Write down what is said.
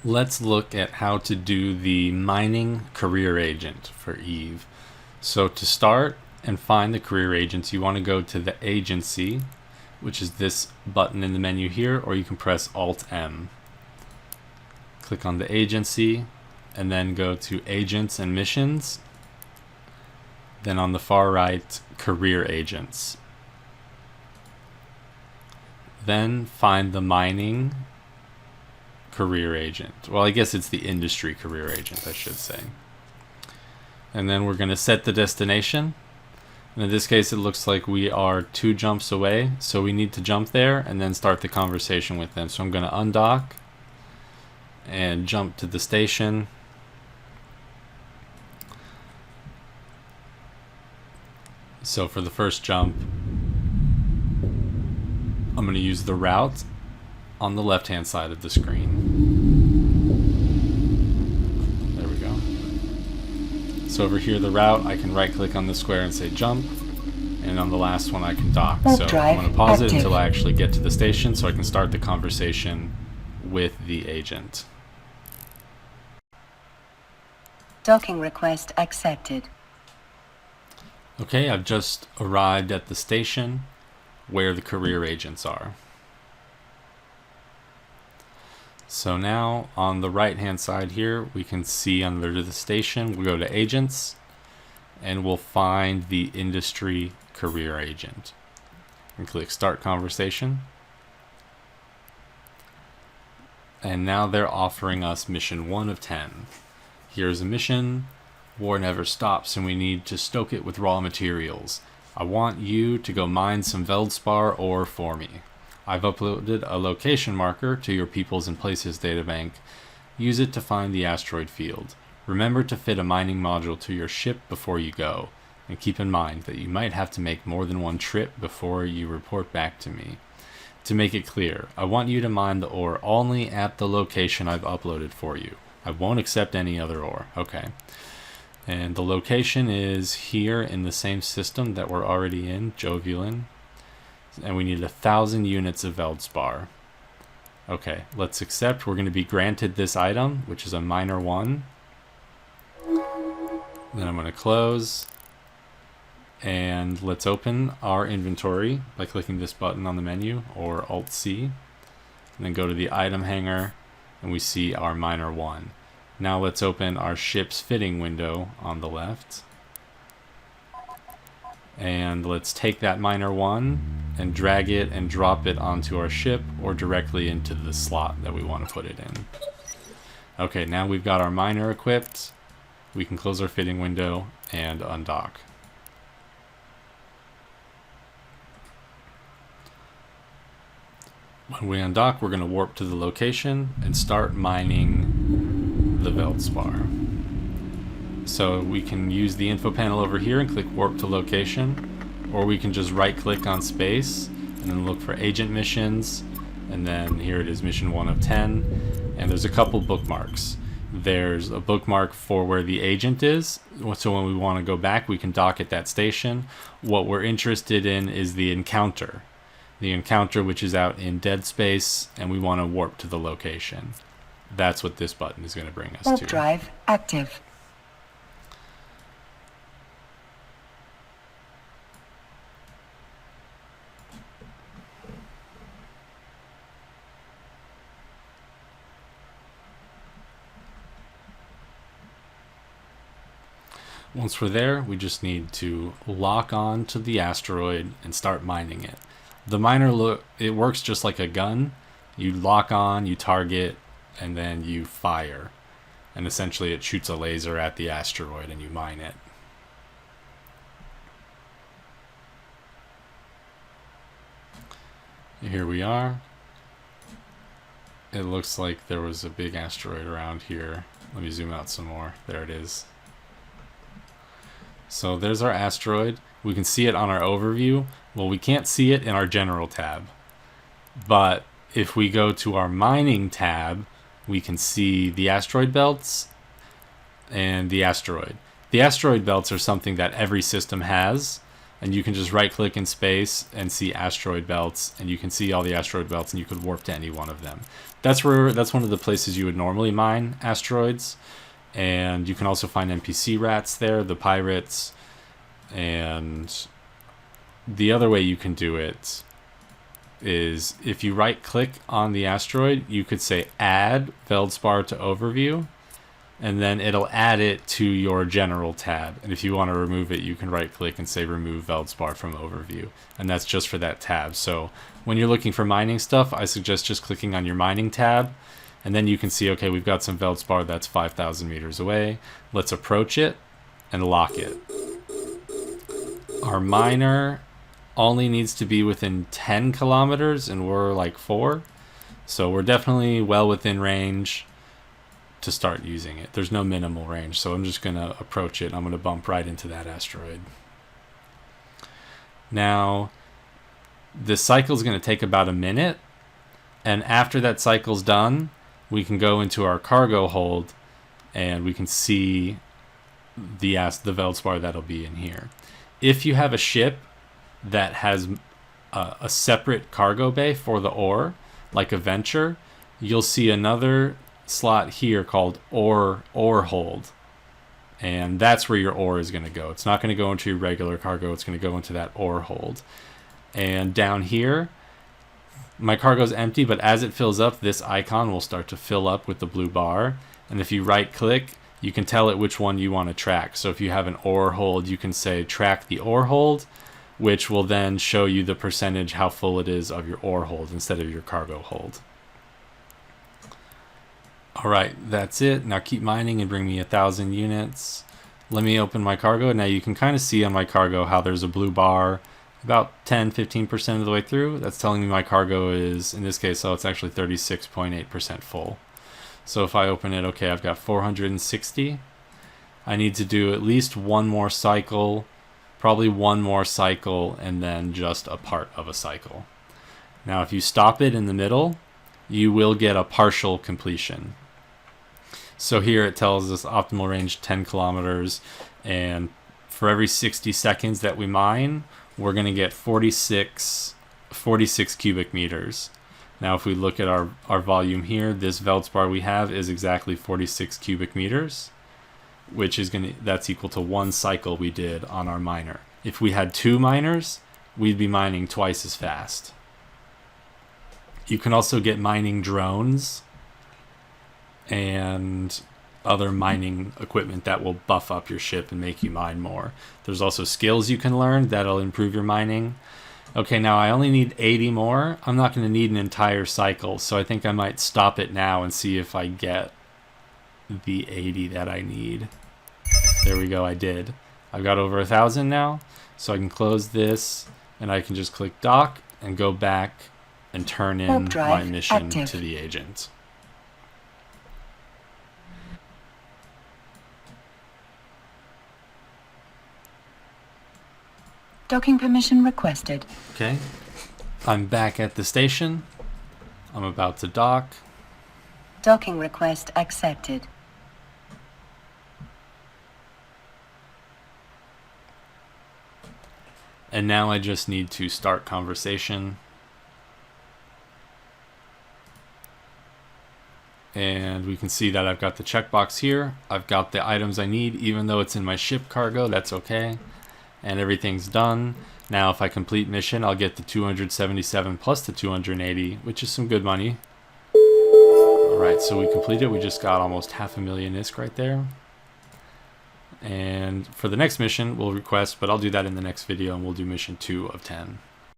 Let's look at how to do the mining career agent for Eve. So to start and find the career agents, you want to go to the agency, which is this button in the menu here, or you can press Alt-M. Click on the agency and then go to agents and missions. Then on the far right, career agents. Then find the mining career agent. Well, I guess it's the industry career agent, I should say. And then we're going to set the destination. And in this case, it looks like we are 2 jumps away. So we need to jump there and then start the conversation with them. So I'm going to undock and jump to the station. So for the first jump, I'm going to use the route on the left-hand side of the screen. There we go. So over here, the route, I can right-click on the square and say jump. And on the last one, I can dock. So I'm going to pause it until I actually get to the station so I can start the conversation with the agent. Docking request accepted. Okay, I've just arrived at the station where the career agents are. So now on the right hand side here, we can see under the station, we'll go to agents and we'll find the industry career agent and click start conversation. And now they're offering us mission 1 of 10. Here's a mission. War never stops and we need to stoke it with raw materials. I want you to go mine some Veldspar ore for me. I've uploaded a location marker to your Peoples and Places databank. Use it to find the asteroid field. Remember to fit a mining module to your ship before you go. And keep in mind that you might have to make more than one trip before you report back to me. To make it clear, I want you to mine the ore only at the location I've uploaded for you. I won't accept any other ore. Okay. And the location is here in the same system that we're already in, Jovialin. And we need 1,000 units of Veldspar. Okay, let's accept. We're going to be granted this item, which is a miner 1. Then I'm going to close. And let's open our inventory by clicking this button on the menu, or Alt-C. And then go to the item hanger, and we see our miner 1. Now let's open our ship's fitting window on the left. And let's take that miner 1 and drag it and drop it onto our ship or directly into the slot that we want to put it in. Okay, now we've got our miner equipped. We can close our fitting window and undock. When we undock, we're going to warp to the location and start mining the Veldspar. So we can use the info panel over here and click warp to location, or we can just right click on space and then look for agent missions, and then here it is, mission 1 of 10, and there's a couple bookmarks. There's a bookmark for where the agent is, so when we want to go back we can dock at that station. What we're interested in is the encounter. The encounter, which is out in dead space, and we want to warp to the location. That's what this button is going to bring us Warp to. drive active. Once we're there, we just need to lock on to the asteroid and start mining it. The miner, it works just like a gun. You lock on, you target, and then you fire. And essentially it shoots a laser at the asteroid and you mine it. Here we are. It looks like there was a big asteroid around here. Let me zoom out some more. There it is. So there's our asteroid. We can see it on our overview. Well, we can't see it in our general tab. But if we go to our mining tab, we can see the asteroid belts and the asteroid. The asteroid belts are something that every system has. and you can just right click in space and see asteroid belts, and you can see all the asteroid belts, and you could warp to any one of them. That's one of the places you would normally mine asteroids. And you can also find NPC rats there, the pirates. And the other way you can do it is if you right click on the asteroid, you could say add Veldspar to overview, and then it'll add it to your general tab. And if you want to remove it, you can right click and say remove Veldspar from overview, and that's just for that tab. So when you're looking for mining stuff, I suggest just clicking on your mining tab, and then you can see, okay, we've got some Veldspar that's 5,000 meters away. Let's approach it and lock it. Our miner only needs to be within 10 kilometers, and we're like 4. So we're definitely well within range to start using it. There's no minimal range, so I'm just going to approach it. I'm going to bump right into that asteroid. Now, this cycle is going to take about a minute, and after that cycle's done, we can go into our cargo hold, and we can see the Veldspar that'll be in here. If you have a ship that has a separate cargo bay for the ore, like a Venture, you'll see another slot here called ore hold, and that's where your ore is going to go. It's not going to go into your regular cargo, it's going to go into that ore hold. And down here, my cargo's empty, but as it fills up, this icon will start to fill up with the blue bar, and if you right click, you can tell it which one you want to track. So if you have an ore hold, you can say track the ore hold, which will then show you the percentage how full it is of your ore hold instead of your cargo hold. Alright, that's it. Now keep mining and bring me 1,000 units. Let me open my cargo. Now you can kind of see on my cargo how there's a blue bar about 10-15% of the way through. That's telling me my cargo is, in this case, it's actually 36.8% full. So if I open it, okay, I've got 460. I need to do at least one more cycle, probably one more cycle, and then just a part of a cycle. Now if you stop it in the middle, you will get a partial completion. So here it tells us optimal range 10 kilometers, and for every 60 seconds that we mine, we're going to get 46 cubic meters. Now if we look at our volume here, this Veldspar we have is exactly 46 cubic meters, which is that's equal to one cycle we did on our miner. If we had 2 miners, we'd be mining twice as fast. You can also get mining drones and other mining equipment that will buff up your ship and make you mine more. There's also skills you can learn that'll improve your mining. Okay, now I only need 80 more. I'm not going to need an entire cycle, so I think I might stop it now and see if I get the 80 that I need. There we go, I did. I've got over 1,000 now, so I can close this, and I can just click dock and go back and turn in my mission active. To the agent. Docking permission requested. Okay, I'm back at the station. I'm about to dock. Docking request accepted. And now I just need to start conversation. And we can see that I've got the checkbox here. I've got the items I need, even though it's in my ship cargo, that's okay. And everything's done. Now if I complete mission, I'll get the 277 plus the 280, which is some good money. Alright, so we completed. We just got almost 500,000 ISK right there. And for the next mission, we'll request, but I'll do that in the next video, and we'll do mission 2 of 10.